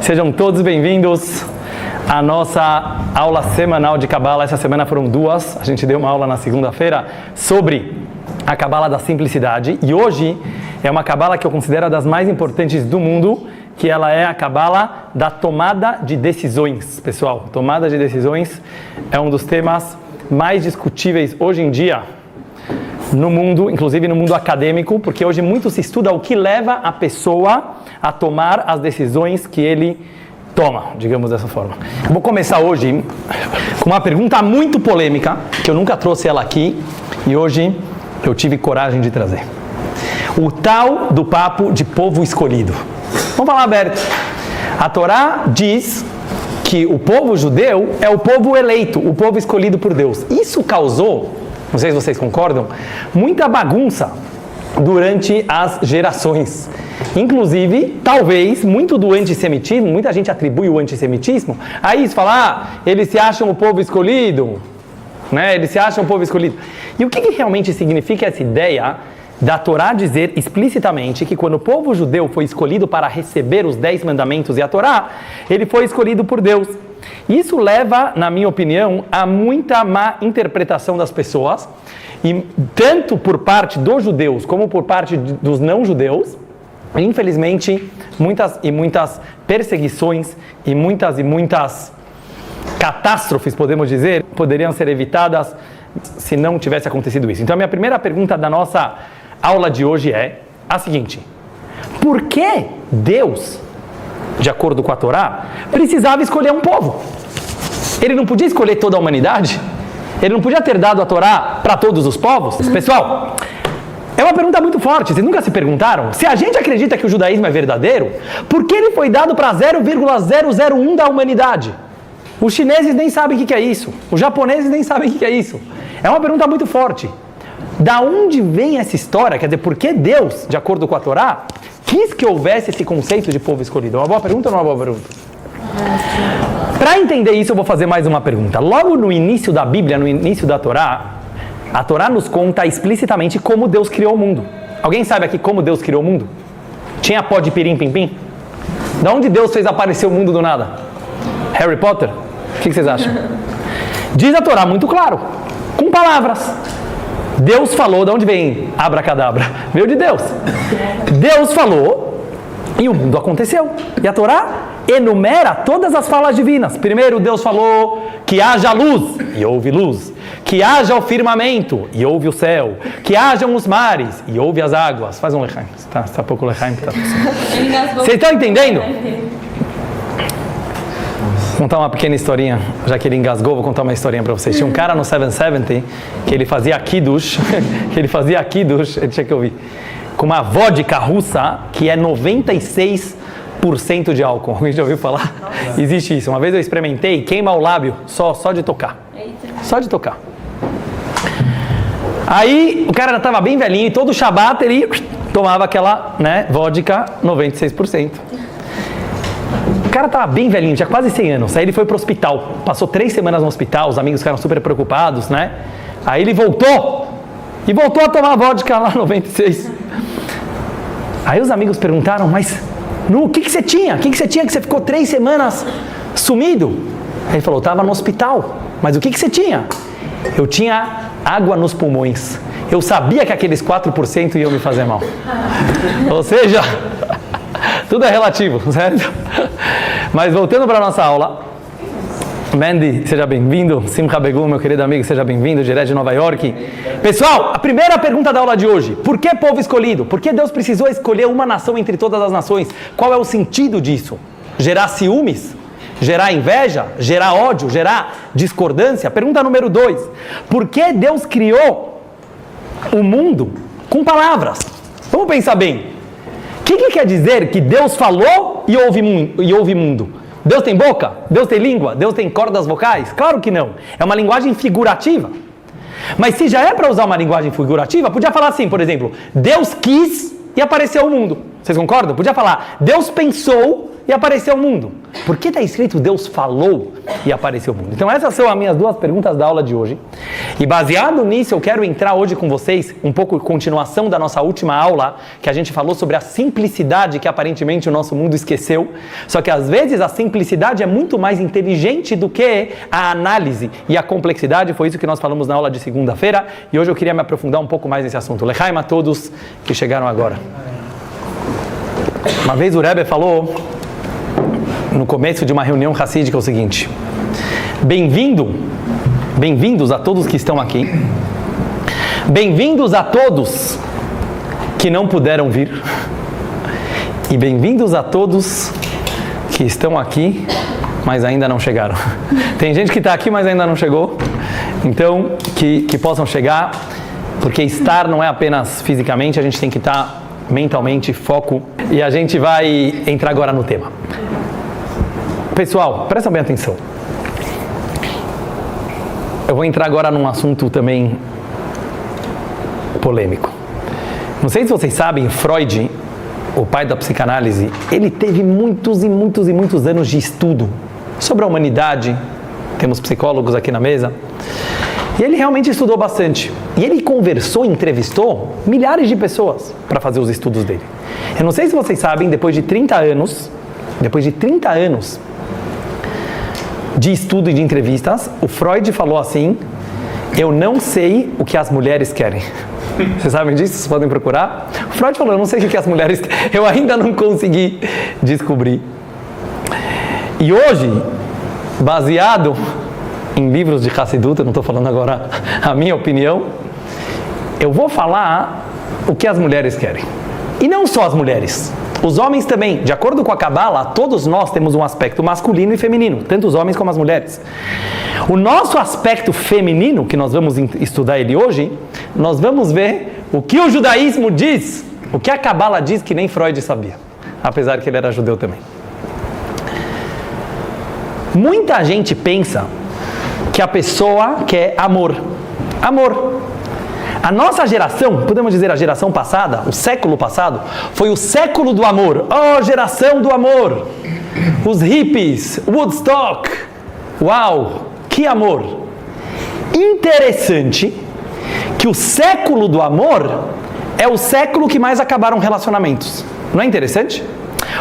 Sejam todos bem-vindos à nossa aula semanal de Kabbalah. Essa semana foram duas. A gente deu uma aula na segunda-feira sobre a Kabbalah da simplicidade. E hoje é uma Kabbalah que eu considero das mais importantes do mundo, que ela é a Kabbalah da tomada de decisões. Pessoal, tomada de decisões é um dos temas mais discutíveis hoje em dia no mundo, inclusive no mundo acadêmico, porque hoje muito se estuda o que leva a pessoa a tomar as decisões que ele toma, digamos dessa forma. Eu vou começar hoje com uma pergunta muito polêmica, que eu nunca trouxe ela aqui, e hoje eu tive coragem de trazer. O tal do papo de povo escolhido. Vamos falar aberto. A Torá diz que o povo judeu é o povo eleito, o povo escolhido por Deus. Isso causou, não sei se vocês concordam, muita bagunça durante as gerações. Inclusive, talvez, muito do antissemitismo, muita gente atribui o antissemitismo a isso, falar, eles se acham o povo escolhido, né? Eles se acham o povo escolhido. E o que realmente significa essa ideia da Torá dizer explicitamente que quando o povo judeu foi escolhido para receber os 10 mandamentos e a Torá, ele foi escolhido por Deus. Isso leva, na minha opinião, a muita má interpretação das pessoas, e tanto por parte dos judeus como por parte dos não-judeus. Infelizmente, muitas perseguições e muitas catástrofes, podemos dizer, poderiam ser evitadas se não tivesse acontecido isso. Então, a minha primeira pergunta da nossa aula de hoje é a seguinte: por que Deus, de acordo com a Torá, precisava escolher um povo? Ele não podia escolher toda a humanidade? Ele não podia ter dado a Torá para todos os povos? Pessoal, é uma pergunta muito forte. Vocês nunca se perguntaram? Se a gente acredita que o judaísmo é verdadeiro, por que ele foi dado para 0,001 da humanidade? Os chineses nem sabem o que é isso. Os japoneses nem sabem o que é isso. É uma pergunta muito forte. Da onde vem essa história? Quer dizer, por que Deus, de acordo com a Torá, quis que houvesse esse conceito de povo escolhido? É uma boa pergunta ou não é uma boa pergunta? Para entender isso, eu vou fazer mais uma pergunta. Logo no início da Bíblia, no início da Torá, a Torá nos conta explicitamente como Deus criou o mundo. Alguém sabe aqui como Deus criou o mundo? Tinha pó de pirim-pim-pim? Da onde Deus fez aparecer o mundo do nada? Harry Potter? O que vocês acham? Diz a Torá muito claro, com palavras. Deus falou, de onde vem abracadabra? Veio de Deus. Deus falou e o mundo aconteceu. E a Torá enumera todas as falas divinas. Primeiro Deus falou que haja luz, e houve luz. Que haja o firmamento, e houve o céu. Que hajam os mares, e houve as águas. Faz um lechaim. Está pouco lechaim. Vocês estão entendendo? Vou contar uma pequena historinha, já que ele engasgou, vou contar uma historinha para vocês. Tinha um cara no 770 que ele fazia kiddush, ele tinha que ouvir, com uma vodka russa que é 96% de álcool. Alguém já ouviu falar? Nossa. Existe isso. Uma vez eu experimentei, queima o lábio só de tocar. Só de tocar. Aí o cara já estava bem velhinho e todo Shabbat ele tomava aquela, vodka 96%. O cara estava bem velhinho, tinha quase 100 anos. Aí ele foi para o hospital, passou 3 semanas no hospital, os amigos ficaram super preocupados, Aí ele voltou a tomar vodka lá 96. Aí os amigos perguntaram, mas o que você tinha? O que você tinha que você ficou 3 semanas sumido? Aí ele falou, estava no hospital. Mas o que você tinha? Eu tinha água nos pulmões. Eu sabia que aqueles 4% iam me fazer mal. Ou seja, tudo é relativo, certo? Mas voltando para a nossa aula, Mandy, seja bem-vindo. Simcha Begum, meu querido amigo, seja bem-vindo, direto de Nova York. Pessoal, a primeira pergunta da aula de hoje: por que povo escolhido? Por que Deus precisou escolher uma nação entre todas as nações? Qual é o sentido disso? Gerar ciúmes? Gerar inveja? Gerar ódio? Gerar discordância? Pergunta número 2: por que Deus criou o mundo com palavras? Vamos pensar bem. O que quer dizer que Deus falou e houve mundo? Deus tem boca? Deus tem língua? Deus tem cordas vocais? Claro que não. É uma linguagem figurativa. Mas se já é para usar uma linguagem figurativa, podia falar assim, por exemplo, Deus quis e apareceu o mundo. Vocês concordam? Podia falar, Deus pensou e apareceu o mundo. Por que está escrito Deus falou e apareceu o mundo? Então essas são as minhas duas perguntas da aula de hoje. E baseado nisso, eu quero entrar hoje com vocês, um pouco de continuação da nossa última aula, que a gente falou sobre a simplicidade que aparentemente o nosso mundo esqueceu. Só que às vezes a simplicidade é muito mais inteligente do que a análise e a complexidade. Foi isso que nós falamos na aula de segunda-feira. E hoje eu queria me aprofundar um pouco mais nesse assunto. Lechaim a todos que chegaram agora. Uma vez o Rebbe falou, no começo de uma reunião hassídica, o seguinte: bem-vindos a todos que estão aqui, bem-vindos a todos que não puderam vir, e bem-vindos a todos que estão aqui, mas ainda não chegaram. Tem gente que está aqui, mas ainda não chegou, então que possam chegar, porque estar não é apenas fisicamente, a gente tem que estar mentalmente, foco, e a gente vai entrar agora no tema. Pessoal, prestem bem atenção. Eu vou entrar agora num assunto também polêmico. Não sei se vocês sabem, Freud, o pai da psicanálise, ele teve muitos anos de estudo sobre a humanidade. Temos psicólogos aqui na mesa. E ele realmente estudou bastante. E ele conversou, entrevistou milhares de pessoas para fazer os estudos dele. Eu não sei se vocês sabem, depois de 30 anos de estudo e de entrevistas, o Freud falou assim: eu não sei o que as mulheres querem. Vocês sabem disso? Vocês podem procurar? O Freud falou: eu não sei o que as mulheres querem. Eu ainda não consegui descobrir. E hoje, baseado em livros de Hassidut, eu não estou falando agora a minha opinião, eu vou falar o que as mulheres querem. E não só as mulheres. Os homens também, de acordo com a Kabbalah, todos nós temos um aspecto masculino e feminino, tanto os homens como as mulheres. O nosso aspecto feminino, que nós vamos estudar ele hoje, nós vamos ver o que o judaísmo diz, o que a Kabbalah diz que nem Freud sabia, apesar que ele era judeu também. Muita gente pensa que a pessoa quer amor. Amor. A nossa geração, podemos dizer a geração passada, o século passado, foi o século do amor. Oh, geração do amor! Os hippies, Woodstock. Uau, que amor! Interessante que o século do amor é o século que mais acabaram relacionamentos. Não é interessante?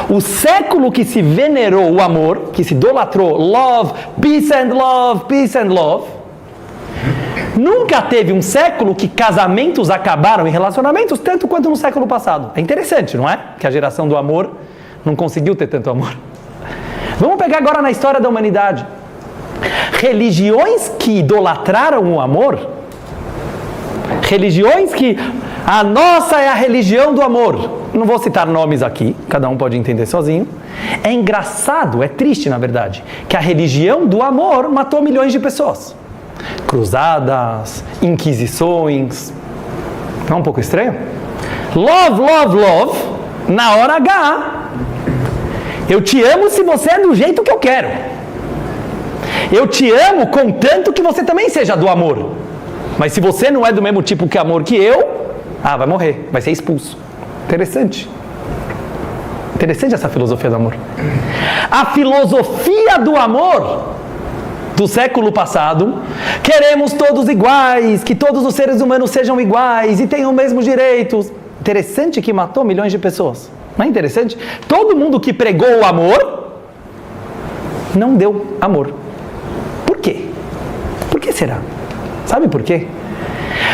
O século que se venerou o amor, que se idolatrou love, peace and love, nunca teve um século que casamentos acabaram em relacionamentos tanto quanto no século passado. É interessante, não é? Que a geração do amor não conseguiu ter tanto amor. Vamos pegar agora na história da humanidade. Religiões que idolatraram o amor, religiões que a nossa é a religião do amor. Não vou citar nomes aqui, cada um pode entender sozinho. É engraçado, é triste na verdade, que a religião do amor matou milhões de pessoas. Cruzadas, inquisições. Não é um pouco estranho? Love, na hora H. Eu te amo se você é do jeito que eu quero. Eu te amo contanto que você também seja do amor. Mas se você não é do mesmo tipo de amor que eu, vai morrer, vai ser expulso. Interessante. Interessante essa filosofia do amor. A filosofia do amor do século passado, queremos todos iguais, que todos os seres humanos sejam iguais e tenham os mesmos direitos. Interessante que matou milhões de pessoas. Não é interessante? Todo mundo que pregou o amor não deu amor. Por quê? Por que será? Sabe por quê?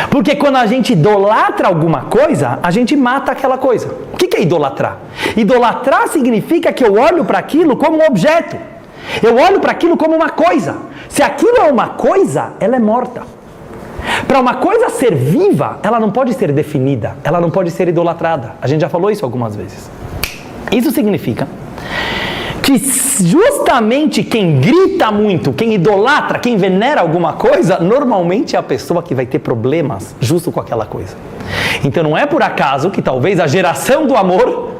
Porque quando a gente idolatra alguma coisa, a gente mata aquela coisa. O que é idolatrar? Idolatrar significa que eu olho para aquilo como um objeto. Eu olho para aquilo como uma coisa. Se aquilo é uma coisa, ela é morta. Para uma coisa ser viva, ela não pode ser definida, ela não pode ser idolatrada. A gente já falou isso algumas vezes. Isso significa que justamente quem grita muito, quem idolatra, quem venera alguma coisa, normalmente é a pessoa que vai ter problemas justo com aquela coisa. Então não é por acaso que talvez a geração do amor,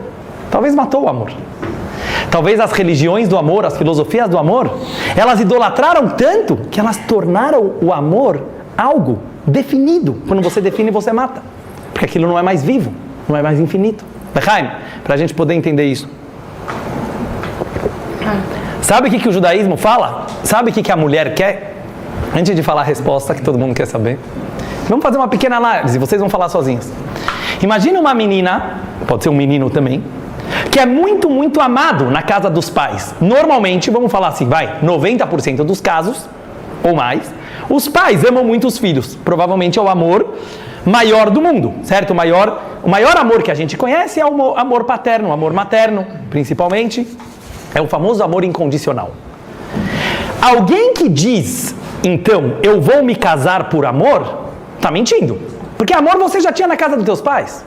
talvez matou o amor. Talvez as religiões do amor, as filosofias do amor, elas idolatraram tanto que elas tornaram o amor algo definido. Quando você define, você mata. Porque aquilo não é mais vivo, não é mais infinito. Lechaim, para a gente poder entender isso. Sabe o que o judaísmo fala? Sabe o que a mulher quer? Antes de falar a resposta que todo mundo quer saber, vamos fazer uma pequena análise, vocês vão falar sozinhos. Imagina uma menina, pode ser um menino também, que é muito, muito amado na casa dos pais. Normalmente, vamos falar assim, 90% dos casos, ou mais, os pais amam muito os filhos. Provavelmente é o amor maior do mundo, certo? O maior amor que a gente conhece é o amor paterno, o amor materno, principalmente. É o famoso amor incondicional. Alguém que diz, então, eu vou me casar por amor, está mentindo. Porque amor você já tinha na casa dos teus pais.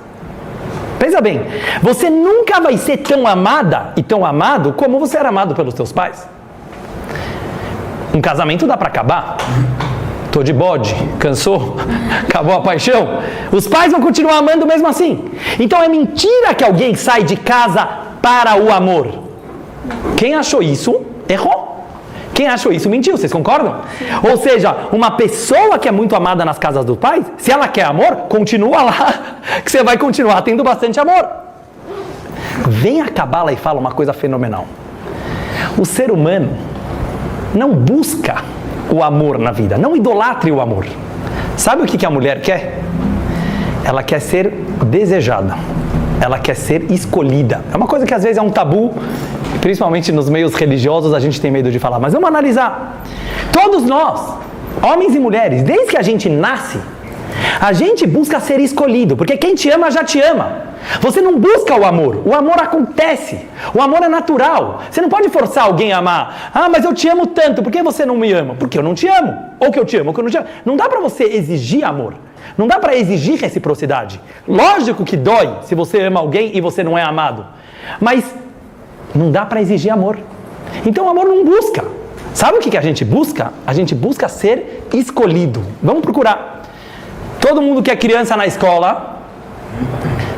Pensa bem, você nunca vai ser tão amada e tão amado como você era amado pelos teus pais. Um casamento dá para acabar. Tô de bode, cansou, acabou a paixão. Os pais vão continuar amando mesmo assim. Então é mentira que alguém sai de casa para o amor. Quem achou isso, errou. Quem achou isso, mentiu. Vocês concordam? Ou seja, uma pessoa que é muito amada nas casas dos pais, se ela quer amor, continua lá, que você vai continuar tendo bastante amor. Vem a Kabbalah e fala uma coisa fenomenal. O ser humano não busca o amor na vida, não idolatre o amor. Sabe o que a mulher quer? Ela quer ser desejada, ela quer ser escolhida. É uma coisa que às vezes é um tabu, principalmente nos meios religiosos a gente tem medo de falar, mas vamos analisar. Todos nós, homens e mulheres, desde que a gente nasce, a gente busca ser escolhido, porque quem te ama já te ama. Você não busca o amor acontece, o amor é natural. Você não pode forçar alguém a amar. Ah, mas eu te amo tanto, por que você não me ama? Porque eu não te amo, ou que eu te amo, ou que eu não te amo. Não dá para você exigir amor, não dá para exigir reciprocidade. Lógico que dói se você ama alguém e você não é amado, mas não dá para exigir amor. Então o amor não busca. Sabe o que a gente busca? A gente busca ser escolhido. Vamos procurar. Todo mundo que é criança na escola,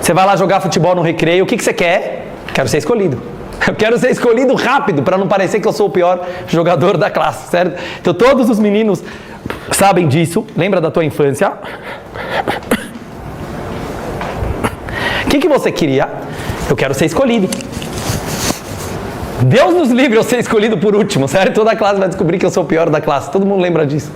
você vai lá jogar futebol no recreio, o que você quer? Quero ser escolhido. Eu quero ser escolhido rápido, para não parecer que eu sou o pior jogador da classe, certo? Então todos os meninos sabem disso. Lembra da tua infância? O que você queria? Eu quero ser escolhido. Deus nos livre eu ser escolhido por último, certo? Toda a classe vai descobrir que eu sou o pior da classe. Todo mundo lembra disso.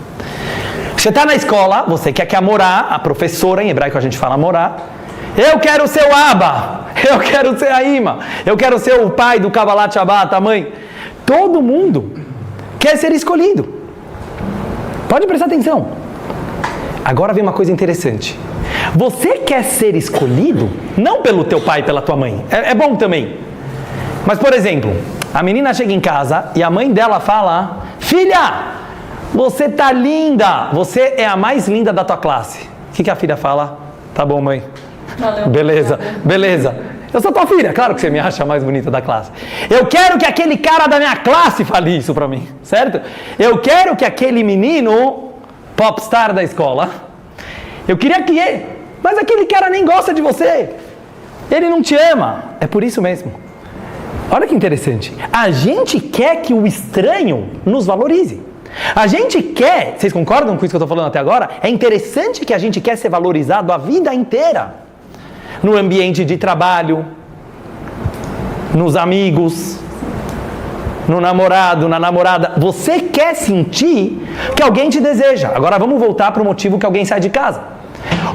Você está na escola, você quer morar, a professora, em hebraico a gente fala morar. Eu quero ser o Abba, eu quero ser a Ima, eu quero ser o pai do Kabbalat Shabbat, a mãe. Todo mundo quer ser escolhido. Pode prestar atenção. Agora vem uma coisa interessante. Você quer ser escolhido não pelo teu pai e pela tua mãe. É bom também. Mas, por exemplo, a menina chega em casa e a mãe dela fala: filha, você tá linda, você é a mais linda da tua classe. O que a filha fala? Tá bom, mãe. Valeu. Beleza. Eu sou tua filha, claro que você me acha a mais bonita da classe. Eu quero que aquele cara da minha classe fale isso pra mim, certo? Eu quero que aquele menino, popstar da escola, eu queria que ele, mas aquele cara nem gosta de você. Ele não te ama. É por isso mesmo. Olha que interessante. A gente quer que o estranho nos valorize. A gente quer, vocês concordam com isso que eu estou falando até agora? É interessante que a gente quer ser valorizado a vida inteira. No ambiente de trabalho, nos amigos, no namorado, na namorada. Você quer sentir que alguém te deseja. Agora vamos voltar para o motivo que alguém sai de casa.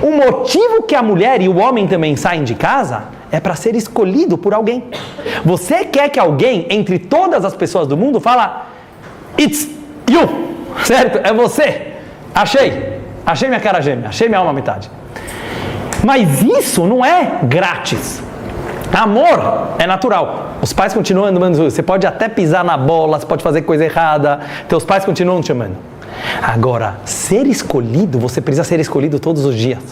O motivo que a mulher e o homem também saem de casa é para ser escolhido por alguém. Você quer que alguém, entre todas as pessoas do mundo, fala: It's you, certo? É você. Achei minha cara gêmea, achei minha alma metade. Mas isso não é grátis. Amor é natural. Os pais continuam amando. Você pode até pisar na bola, você pode fazer coisa errada, teus pais continuam te amando. Agora, ser escolhido, você precisa ser escolhido todos os dias.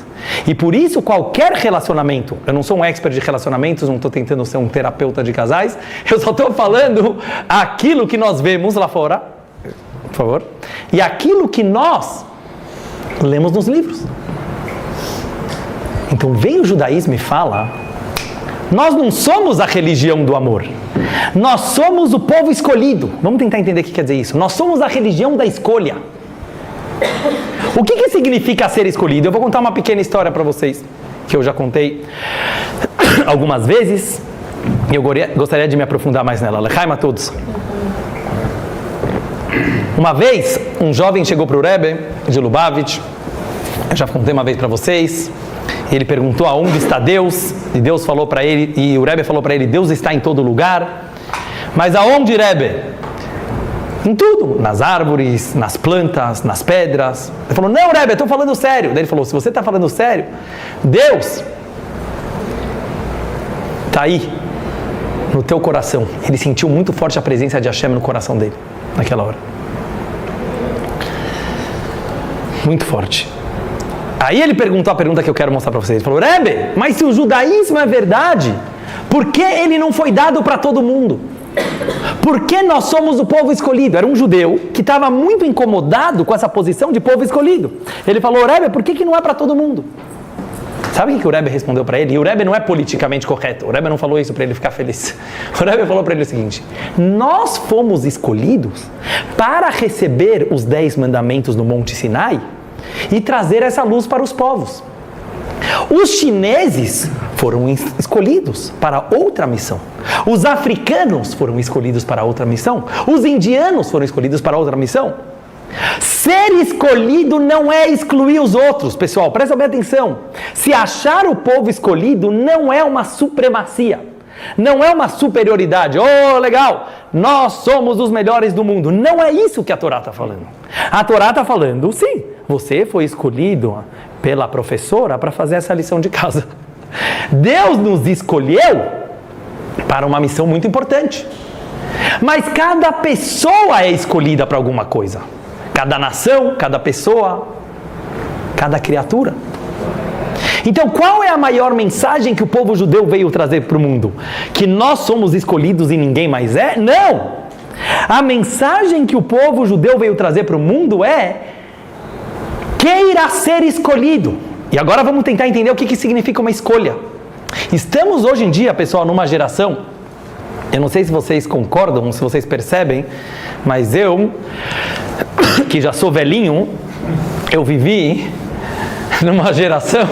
E por isso qualquer relacionamento, eu não sou um expert de relacionamentos, não estou tentando ser um terapeuta de casais, eu só estou falando aquilo que nós vemos lá fora, por favor, e aquilo que nós lemos nos livros. Então vem o judaísmo e fala: nós não somos a religião do amor, nós somos o povo escolhido. Vamos tentar entender o que quer dizer isso. Nós somos a religião da escolha. O que significa ser escolhido? Eu vou contar uma pequena história para vocês, que eu já contei. algumas vezes, e eu gostaria de me aprofundar mais nela. Lechaim a todos. Uma vez, um jovem chegou para o Rebbe de Lubavitch, eu já contei uma vez para vocês, ele perguntou aonde está Deus, e Deus falou para ele, e o Rebbe falou para ele, Deus está em todo lugar. Mas aonde, Rebbe? Em tudo, nas árvores, nas plantas, nas pedras. Ele falou, não, Rebbe, eu estou falando sério. Daí ele falou, se você está falando sério, Deus está aí, no teu coração. Ele sentiu muito forte a presença de Hashem no coração dele, naquela hora. Muito forte. Aí ele perguntou a pergunta que eu quero mostrar para vocês. Ele falou, Rebbe, mas se o judaísmo é verdade, por que ele não foi dado para todo mundo? Por que nós somos o povo escolhido? Era um judeu que estava muito incomodado com essa posição de povo escolhido. Ele falou, Rebbe, por que não é para todo mundo? Sabe o que o Rebbe respondeu para ele? E o Rebbe não é politicamente correto. O Rebbe não falou isso para ele ficar feliz. O Rebbe falou para ele o seguinte, nós fomos escolhidos para receber os 10 mandamentos no Monte Sinai e trazer essa luz para os povos. Os chineses foram escolhidos para outra missão. Os africanos foram escolhidos para outra missão. Os indianos foram escolhidos para outra missão. Ser escolhido não é excluir os outros. Pessoal, presta bem atenção. Se achar o povo escolhido não é uma supremacia. Não é uma superioridade. Oh, legal, nós somos os melhores do mundo. Não é isso que a Torá está falando. A Torá está falando, sim, você foi escolhido pela professora para fazer essa lição de casa. Deus nos escolheu para uma missão muito importante. Mas cada pessoa é escolhida para alguma coisa. Cada nação, cada pessoa, cada criatura. Então, qual é a maior mensagem que o povo judeu veio trazer para o mundo? Que nós somos escolhidos e ninguém mais é? Não! A mensagem que o povo judeu veio trazer para o mundo é queira ser escolhido. E agora vamos tentar entender o que significa uma escolha. Estamos hoje em dia, pessoal, numa geração, eu não sei se vocês concordam, se vocês percebem, mas eu, que já sou velhinho, eu vivi numa geração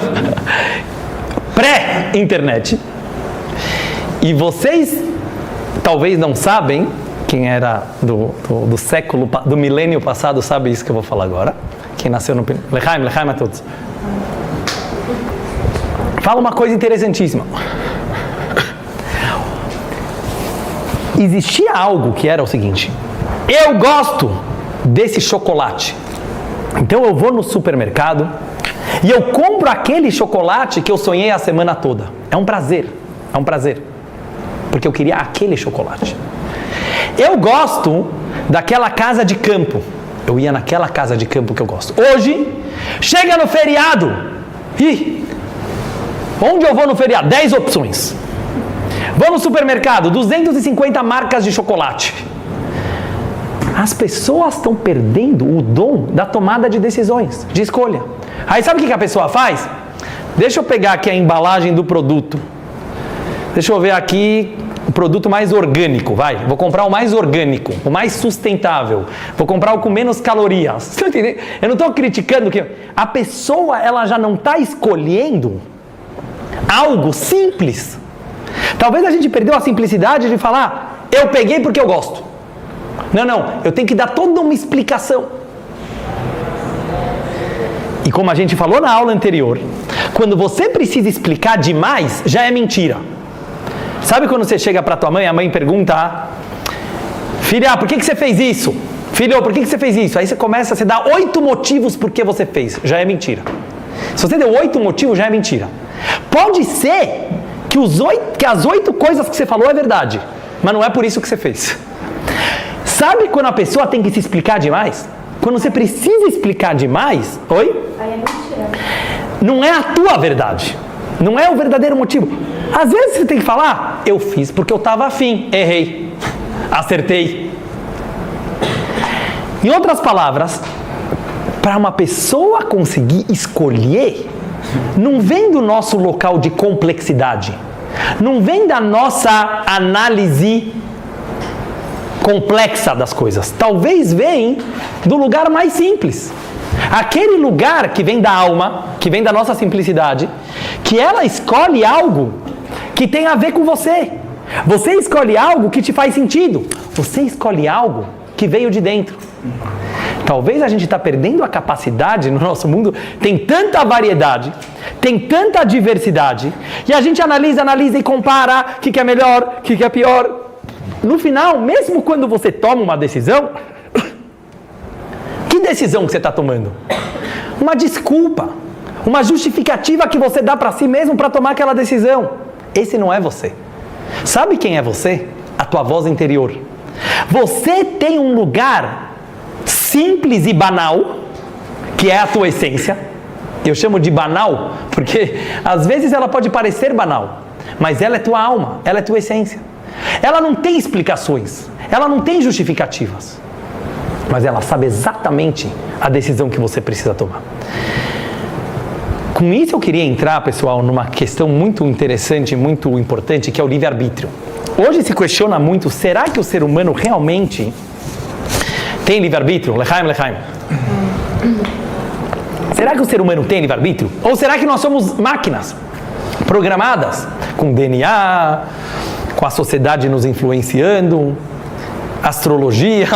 pré-internet. E vocês talvez não sabem, quem era do século, do milênio passado sabe isso que eu vou falar agora. Quem nasceu no... Lechaim a todos. Fala uma coisa interessantíssima. Existia algo que era o seguinte: eu gosto desse chocolate, então eu vou no supermercado e eu compro aquele chocolate que eu sonhei a semana toda. É um prazer, porque eu queria aquele chocolate. Eu gosto daquela casa de campo, eu ia naquela casa de campo que eu gosto. Hoje, chega no feriado, onde eu vou no feriado? 10 opções. Vou no supermercado, 250 marcas de chocolate. As pessoas estão perdendo o dom da tomada de decisões, de escolha. Aí sabe o que a pessoa faz? Deixa eu pegar aqui a embalagem do produto. Deixa eu ver aqui o produto mais orgânico, vai. Vou comprar o mais orgânico, o mais sustentável. Vou comprar o com menos calorias. Você tá entendendo? Eu não estou criticando que a pessoa ela já não está escolhendo algo simples. Talvez a gente perdeu a simplicidade de falar, eu peguei porque eu gosto. Não, eu tenho que dar toda uma explicação. E como a gente falou na aula anterior, quando você precisa explicar demais, já é mentira. Sabe quando você chega para tua mãe, a mãe pergunta, filha, por que você fez isso? Filho, por que você fez isso? Aí você dá 8 motivos por que você fez, já é mentira. Se você deu 8 motivos, já é mentira. Pode ser que as 8 coisas que você falou é verdade, mas não é por isso que você fez. Sabe quando a pessoa tem que se explicar demais? Quando você precisa explicar demais, oi? Aí é mentira. Não é a tua verdade, não é o verdadeiro motivo. Às vezes você tem que falar, eu fiz porque eu estava afim, errei, acertei. Em outras palavras, para uma pessoa conseguir escolher, não vem do nosso local de complexidade, não vem da nossa análise complexa das coisas. Talvez vem do lugar mais simples. Aquele lugar que vem da alma, que vem da nossa simplicidade, que ela escolhe algo que tem a ver com você. Você escolhe algo que te faz sentido. Você escolhe algo que veio de dentro. Talvez a gente está perdendo a capacidade no nosso mundo. Tem tanta variedade, tem tanta diversidade, e a gente analisa e compara o que é melhor, o que é pior. No final, mesmo quando você toma uma decisão, que decisão que você está tomando? Uma desculpa, uma justificativa que você dá para si mesmo para tomar aquela decisão. Esse não é você. Sabe quem é você? A tua voz interior. Você tem um lugar simples e banal, que é a tua essência. Eu chamo de banal, porque às vezes ela pode parecer banal, mas ela é tua alma, ela é tua essência. Ela não tem explicações, ela não tem justificativas, mas ela sabe exatamente a decisão que você precisa tomar. Com isso eu queria entrar, pessoal, numa questão muito interessante, muito importante, que é o livre-arbítrio. Hoje se questiona muito, será que o ser humano realmente tem livre-arbítrio? Lechaim. Será que o ser humano tem livre-arbítrio? Ou será que nós somos máquinas programadas com DNA, com a sociedade nos influenciando, astrologia?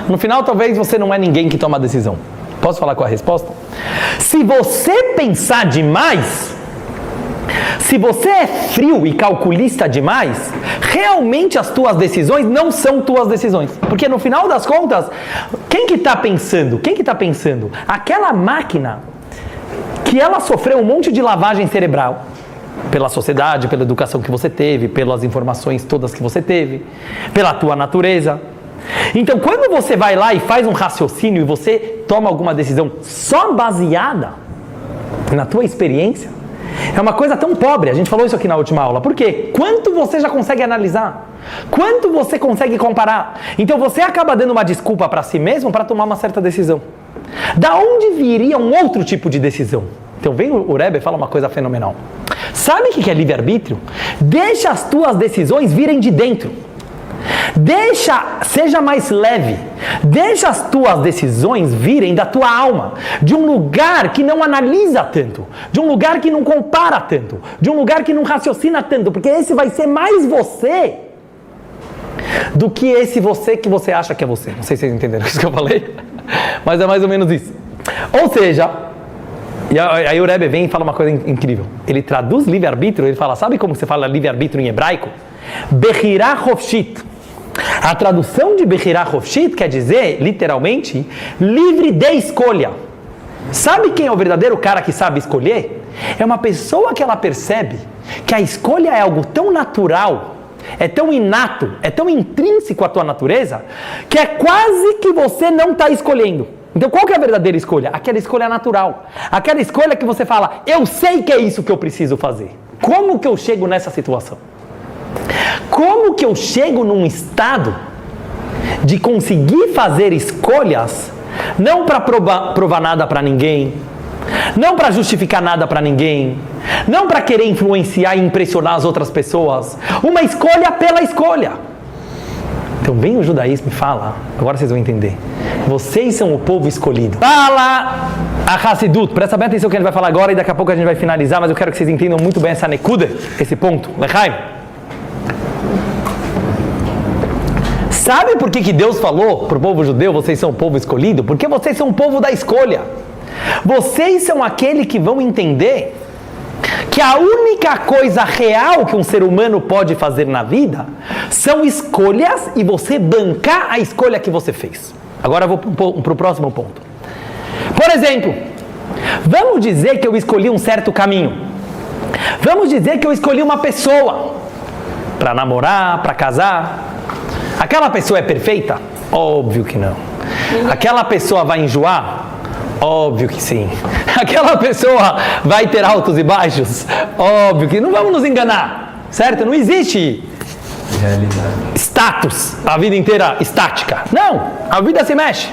No final, talvez você não é ninguém que toma a decisão. Posso falar com a resposta? Se você pensar demais, se você é frio e calculista demais, realmente as tuas decisões não são tuas decisões. Porque no final das contas, quem que está pensando? Aquela máquina que ela sofreu um monte de lavagem cerebral pela sociedade, pela educação que você teve, pelas informações todas que você teve, pela tua natureza. Então, quando você vai lá e faz um raciocínio e você toma alguma decisão só baseada na tua experiência, é uma coisa tão pobre. A gente falou isso aqui na última aula. Por quê? Quanto você já consegue analisar? Quanto você consegue comparar? Então você acaba dando uma desculpa para si mesmo para tomar uma certa decisão. Da onde viria um outro tipo de decisão? Então vem o Rebbe e fala uma coisa fenomenal. Sabe o que é livre-arbítrio? Deixa as tuas decisões virem de dentro. Seja mais leve. Deixa as tuas decisões virem da tua alma, de um lugar que não analisa tanto, de um lugar que não compara tanto, de um lugar que não raciocina tanto, porque esse vai ser mais você do que esse você que você acha que é você. Não sei se vocês entenderam isso que eu falei, mas é mais ou menos isso. Ou seja, e aí o Rebbe vem e fala uma coisa incrível. Ele traduz livre-arbítrio, ele fala, sabe como você fala livre-arbítrio em hebraico? Bechirah Hofshit. A tradução de Bechirah Hofshit quer dizer, literalmente, livre de escolha. Sabe quem é o verdadeiro cara que sabe escolher? É uma pessoa que ela percebe que a escolha é algo tão natural, é tão inato, é tão intrínseco à tua natureza, que é quase que você não está escolhendo. Então qual que é a verdadeira escolha? Aquela escolha natural. Aquela escolha que você fala, eu sei que é isso que eu preciso fazer. Como que eu chego nessa situação? Como que eu chego num estado de conseguir fazer escolhas, não para provar nada para ninguém, não para justificar nada para ninguém, não para querer influenciar e impressionar as outras pessoas, uma escolha pela escolha. Então vem o judaísmo e fala, agora vocês vão entender, vocês são o povo escolhido. Fala a Hassidut, presta bem atenção que a gente vai falar agora e daqui a pouco a gente vai finalizar, mas eu quero que vocês entendam muito bem essa nekuda, esse ponto, Lechaim. Sabe por que Deus falou para o povo judeu, vocês são o povo escolhido? Porque vocês são o povo da escolha. Vocês são aquele que vão entender que a única coisa real que um ser humano pode fazer na vida são escolhas e você bancar a escolha que você fez. Agora eu vou para o próximo ponto. Por exemplo, vamos dizer que eu escolhi um certo caminho. Vamos dizer que eu escolhi uma pessoa para namorar, para casar. Aquela pessoa é perfeita? Óbvio que não. Aquela pessoa vai enjoar? Óbvio que sim. Aquela pessoa vai ter altos e baixos? Óbvio que não. Vamos nos enganar, certo? Não existe status, a vida inteira estática. Não, a vida se mexe.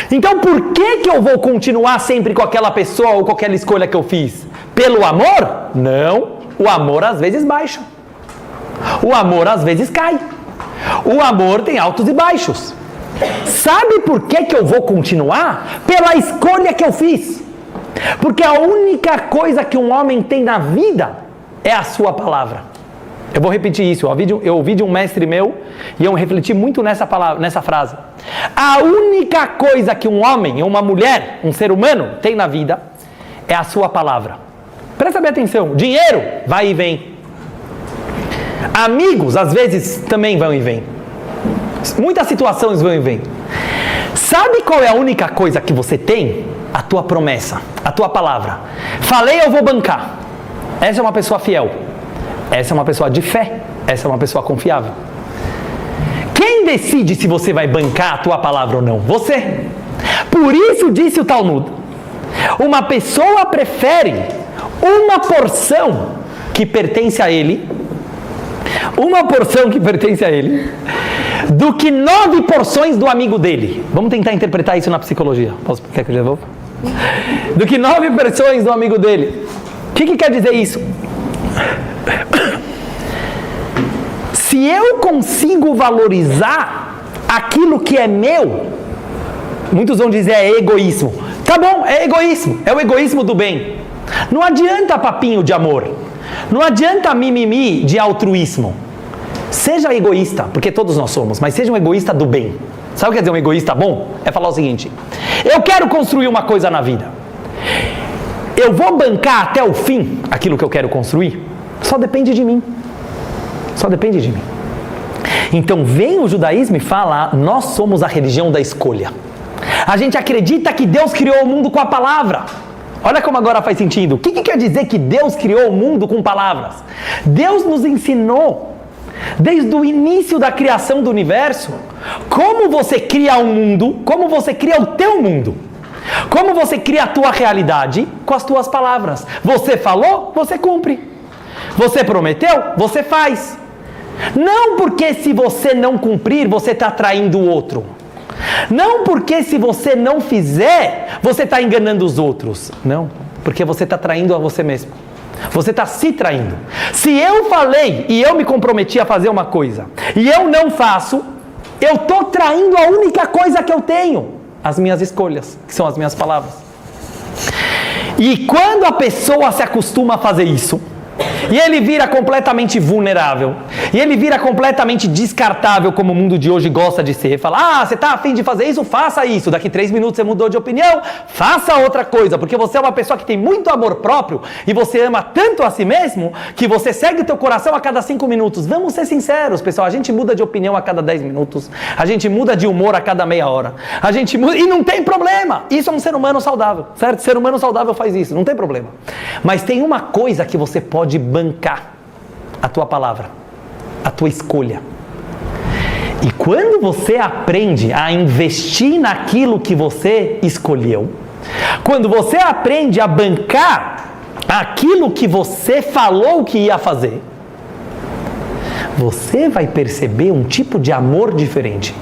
Então por que eu vou continuar sempre com aquela pessoa ou com aquela escolha que eu fiz? Pelo amor? Não. O amor às vezes baixa. O amor às vezes cai. O amor tem altos e baixos. Sabe por que eu vou continuar? Pela escolha que eu fiz. Porque a única coisa que um homem tem na vida é a sua palavra. Eu vou repetir isso. Eu ouvi de um mestre meu e eu refleti muito nessa frase. A única coisa que um homem, uma mulher, um ser humano tem na vida é a sua palavra. Presta bem atenção. Dinheiro vai e vem. Amigos, às vezes, também vão e vêm. Muitas situações vão e vêm. Sabe qual é a única coisa que você tem? A tua promessa, a tua palavra. Falei, eu vou bancar. Essa é uma pessoa fiel. Essa é uma pessoa de fé. Essa é uma pessoa confiável. Quem decide se você vai bancar a tua palavra ou não? Você. Por isso disse o Talmud. Uma pessoa prefere uma porção que pertence a ele, do que 9 porções do amigo dele. Vamos tentar interpretar isso na psicologia. Quer que eu devolva? Do que 9 porções do amigo dele. O que quer dizer isso? Se eu consigo valorizar aquilo que é meu, muitos vão dizer é egoísmo. Tá bom, é egoísmo. É o egoísmo do bem. Não adianta papinho de amor. Não adianta mimimi de altruísmo. Seja egoísta, porque todos nós somos, mas seja um egoísta do bem. Sabe o que quer dizer um egoísta bom? É falar o seguinte: eu quero construir uma coisa na vida. Eu vou bancar até o fim aquilo que eu quero construir? Só depende de mim. Só depende de mim. Então vem o judaísmo e fala: nós somos a religião da escolha. A gente acredita que Deus criou o mundo com a palavra. Olha como agora faz sentido. O que quer dizer que Deus criou o mundo com palavras? Deus nos ensinou, desde o início da criação do universo, como você cria um mundo, como você cria o teu mundo. Como você cria a tua realidade com as tuas palavras. Você falou, você cumpre. Você prometeu, você faz. Não porque se você não cumprir, você está traindo o outro. Não porque se você não fizer, você está enganando os outros. Não, porque você está traindo a você mesmo. Você está se traindo. Se eu falei e eu me comprometi a fazer uma coisa e eu não faço, eu estou traindo a única coisa que eu tenho: as minhas escolhas, que são as minhas palavras. E quando a pessoa se acostuma a fazer isso, e ele vira completamente vulnerável, e ele vira completamente descartável, como o mundo de hoje gosta de ser. Fala: você está afim de fazer isso? Faça isso. Daqui 3 minutos você mudou de opinião, faça outra coisa, porque você é uma pessoa que tem muito amor próprio, e você ama tanto a si mesmo, que você segue o teu coração a cada 5 minutos. Vamos ser sinceros, pessoal, a gente muda de opinião a cada 10 minutos, a gente muda de humor a cada meia hora, a gente muda, e não tem problema. Isso é um ser humano saudável, certo? Ser humano saudável faz isso, não tem problema. Mas tem uma coisa que você pode bancar: a tua palavra, a tua escolha. E quando você aprende a investir naquilo que você escolheu, quando você aprende a bancar aquilo que você falou que ia fazer, você vai perceber um tipo de amor diferente.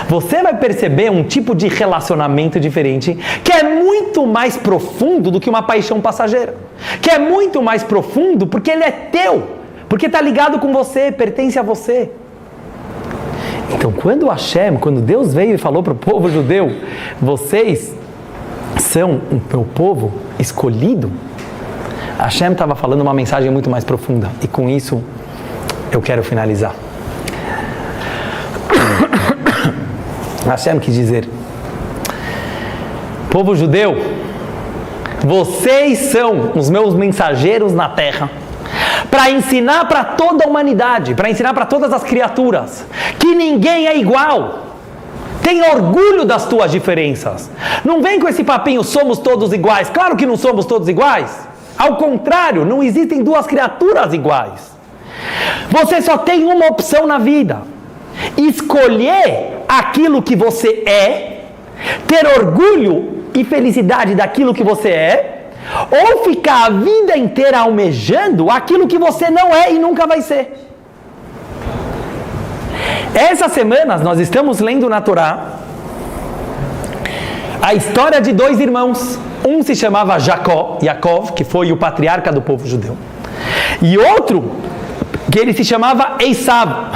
Você vai perceber um tipo de relacionamento diferente, que é muito mais profundo do que uma paixão passageira. Que é muito mais profundo porque ele é teu, porque está ligado com você, pertence a você. Então quando Deus veio e falou para o povo judeu: vocês são o meu povo escolhido, Hashem estava falando uma mensagem muito mais profunda. E com isso eu quero finalizar. Hashem quis dizer: povo judeu, vocês são os meus mensageiros na terra, para ensinar para toda a humanidade, para ensinar para todas as criaturas, que ninguém é igual. Tenha orgulho das tuas diferenças. Não vem com esse papinho: somos todos iguais. Claro que não somos todos iguais. Ao contrário, não existem 2 criaturas iguais. Você só tem uma opção na vida: escolher aquilo que você é, ter orgulho e felicidade daquilo que você é, ou ficar a vida inteira almejando aquilo que você não é e nunca vai ser. Essas semanas nós estamos lendo na Torá a história de 2 irmãos. Um se chamava Yaakov, que foi o patriarca do povo judeu, e outro que ele se chamava Esav,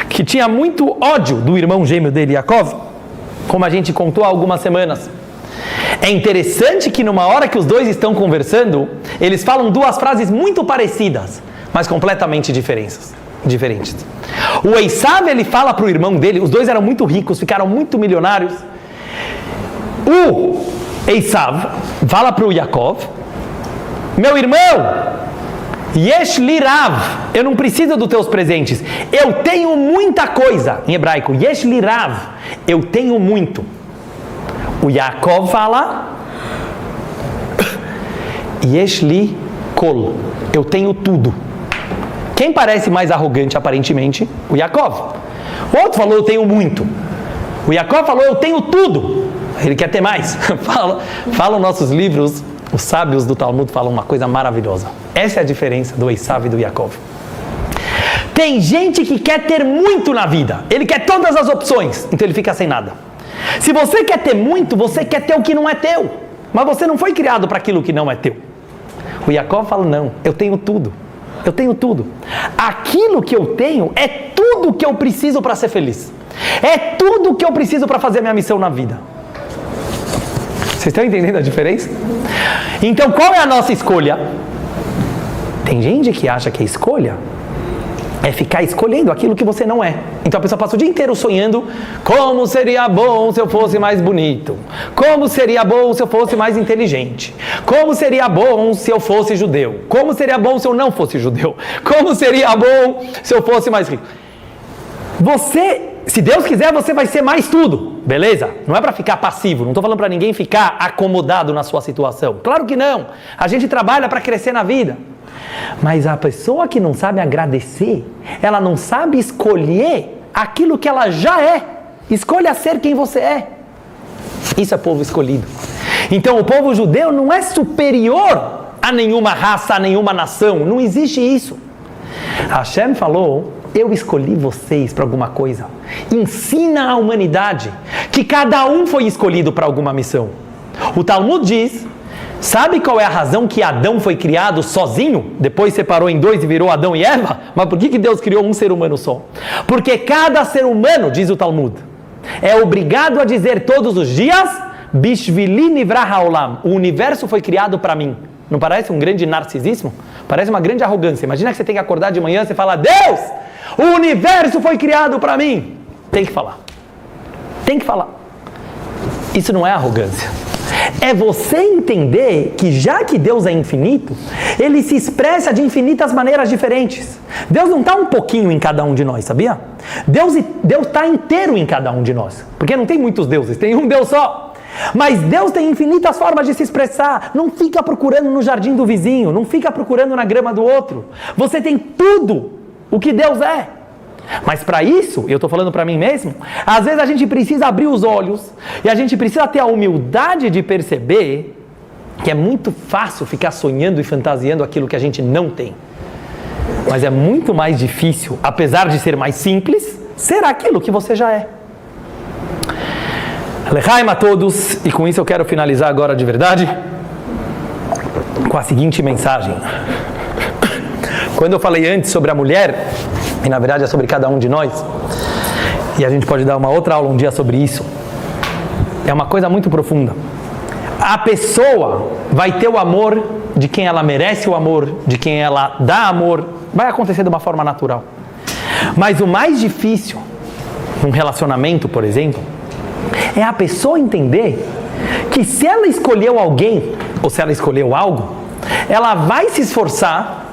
que tinha muito ódio do irmão gêmeo dele, Yaakov, como a gente contou há algumas semanas. É interessante que numa hora que os 2 estão conversando, eles falam 2 frases muito parecidas, mas completamente diferentes. O Esav, ele fala para o irmão dele, os dois eram muito ricos, ficaram muito milionários. O Esav fala para o Yaakov: meu irmão, Yesh li Rav, eu não preciso dos teus presentes, eu tenho muita coisa. Em hebraico, Yesh li Rav, eu tenho muito. O Yaakov fala: Yesh li Kol, eu tenho tudo. Quem parece mais arrogante aparentemente? O Yaakov. O outro falou: eu tenho muito. O Yaakov falou: eu tenho tudo. Ele quer ter mais. Falam nossos livros, os sábios do Talmud falam uma coisa maravilhosa. Essa é a diferença do Esav e do Yaakov. Tem gente que quer ter muito na vida. Ele quer todas as opções, então ele fica sem nada. Se você quer ter muito, você quer ter o que não é teu. Mas você não foi criado para aquilo que não é teu. O Yaakov fala: não, eu tenho tudo. Eu tenho tudo. Aquilo que eu tenho é tudo que eu preciso para ser feliz. É tudo que eu preciso para fazer a minha missão na vida. Vocês estão entendendo a diferença? Então, qual é a nossa escolha? Tem gente que acha que a escolha é ficar escolhendo aquilo que você não é. Então a pessoa passa o dia inteiro sonhando: como seria bom se eu fosse mais bonito, como seria bom se eu fosse mais inteligente, como seria bom se eu fosse judeu, como seria bom se eu não fosse judeu, como seria bom se eu fosse mais rico. Você, se Deus quiser, você vai ser mais tudo, beleza? Não é para ficar passivo, não estou falando para ninguém ficar acomodado na sua situação. Claro que não, a gente trabalha para crescer na vida. Mas a pessoa que não sabe agradecer, ela não sabe escolher aquilo que ela já é. Escolha ser quem você é. Isso é povo escolhido. Então o povo judeu não é superior a nenhuma raça, a nenhuma nação. Não existe isso. Hashem falou: eu escolhi vocês para alguma coisa. Ensina à humanidade que cada um foi escolhido para alguma missão. O Talmud diz: sabe qual é a razão que Adão foi criado sozinho? Depois separou em dois e virou Adão e Eva? Mas por que Deus criou um ser humano só? Porque cada ser humano, diz o Talmud, é obrigado a dizer todos os dias: Bishvili nivra haolam, o universo foi criado para mim. Não parece um grande narcisismo? Parece uma grande arrogância. Imagina que você tem que acordar de manhã e você fala: Deus, o universo foi criado para mim. Tem que falar. Tem que falar. Isso não é arrogância. É você entender que, já que Deus é infinito, Ele se expressa de infinitas maneiras diferentes. Deus não está um pouquinho em cada um de nós, sabia? Deus está inteiro em cada um de nós. Porque não tem muitos deuses, tem um Deus só. Mas Deus tem infinitas formas de se expressar. Não fica procurando no jardim do vizinho, não fica procurando na grama do outro. Você tem tudo o que Deus é. Mas para isso, eu estou falando para mim mesmo, às vezes a gente precisa abrir os olhos e a gente precisa ter a humildade de perceber que é muito fácil ficar sonhando e fantasiando aquilo que a gente não tem. Mas é muito mais difícil, apesar de ser mais simples, ser aquilo que você já é. Lechaim a todos, e com isso eu quero finalizar agora de verdade com a seguinte mensagem. Quando eu falei antes sobre a mulher, e na verdade é sobre cada um de nós, e a gente pode dar uma outra aula um dia sobre isso, é uma coisa muito profunda. A pessoa vai ter o amor de quem ela merece o amor, de quem ela dá amor, vai acontecer de uma forma natural. Mas o mais difícil num relacionamento, por exemplo, é a pessoa entender que se ela escolheu alguém, ou se ela escolheu algo, ela vai se esforçar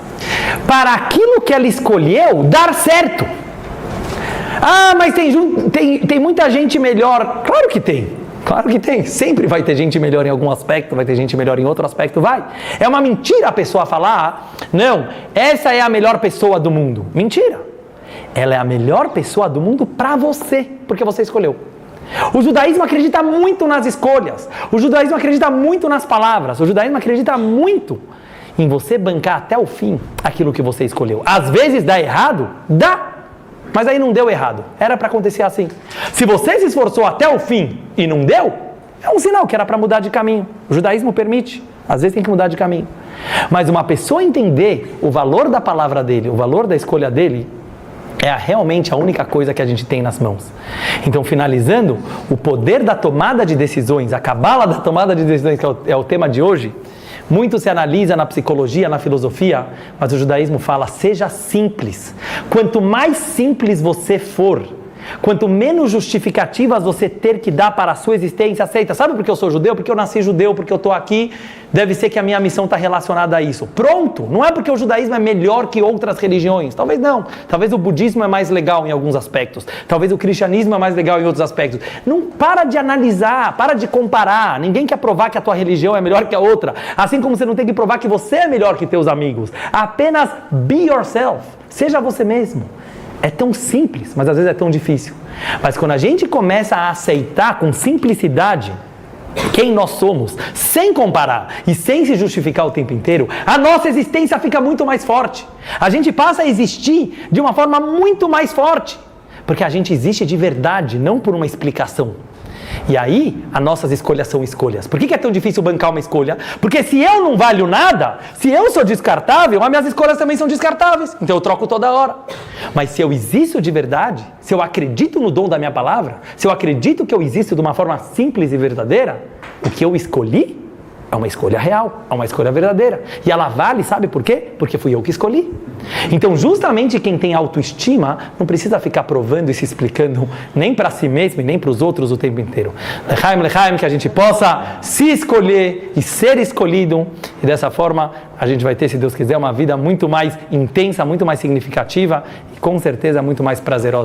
para aquilo que ela escolheu dar certo. Ah, mas tem muita gente melhor. Claro que tem. Claro que tem. Sempre vai ter gente melhor em algum aspecto, vai ter gente melhor em outro aspecto, vai. É uma mentira a pessoa falar: não, essa é a melhor pessoa do mundo. Mentira. Ela é a melhor pessoa do mundo para você, porque você escolheu. O judaísmo acredita muito nas escolhas. O judaísmo acredita muito nas palavras. O judaísmo acredita muito em você bancar até o fim aquilo que você escolheu. Às vezes dá errado? Dá. Mas aí não deu errado. Era para acontecer assim. Se você se esforçou até o fim e não deu, é um sinal que era para mudar de caminho. O judaísmo permite. Às vezes tem que mudar de caminho. Mas uma pessoa entender o valor da palavra dele, o valor da escolha dele, é realmente a única coisa que a gente tem nas mãos. Então, finalizando, o poder da tomada de decisões, a cabala da tomada de decisões, que é o tema de hoje, Muito se analisa na psicologia, na filosofia, mas o judaísmo fala, seja simples. Quanto mais simples você for, quanto menos justificativas você ter que dar para a sua existência, aceita. Sabe por que eu sou judeu? Porque eu nasci judeu, porque eu estou aqui, deve ser que a minha missão está relacionada a isso. Pronto! Não é porque o judaísmo é melhor que outras religiões. Talvez não. Talvez o budismo é mais legal em alguns aspectos. Talvez o cristianismo é mais legal em outros aspectos. Não para de analisar, para de comparar. Ninguém quer provar que a tua religião é melhor que a outra. Assim como você não tem que provar que você é melhor que teus amigos. Apenas be yourself. Seja você mesmo. É tão simples, mas às vezes é tão difícil. Mas quando a gente começa a aceitar com simplicidade quem nós somos, sem comparar e sem se justificar o tempo inteiro, a nossa existência fica muito mais forte. A gente passa a existir de uma forma muito mais forte, porque a gente existe de verdade, não por uma explicação. E aí, as nossas escolhas são escolhas. Por que é tão difícil bancar uma escolha? Porque se eu não valho nada, se eu sou descartável, as minhas escolhas também são descartáveis. Então eu troco toda hora. Mas se eu existo de verdade, se eu acredito no dom da minha palavra, se eu acredito que eu existo de uma forma simples e verdadeira, o que eu escolhi é uma escolha real, é uma escolha verdadeira. E ela vale, sabe por quê? Porque fui eu que escolhi. Então, justamente quem tem autoestima não precisa ficar provando e se explicando nem para si mesmo e nem para os outros o tempo inteiro. Lechaim, lechaim, que a gente possa se escolher e ser escolhido. E dessa forma, a gente vai ter, se Deus quiser, uma vida muito mais intensa, muito mais significativa e com certeza muito mais prazerosa.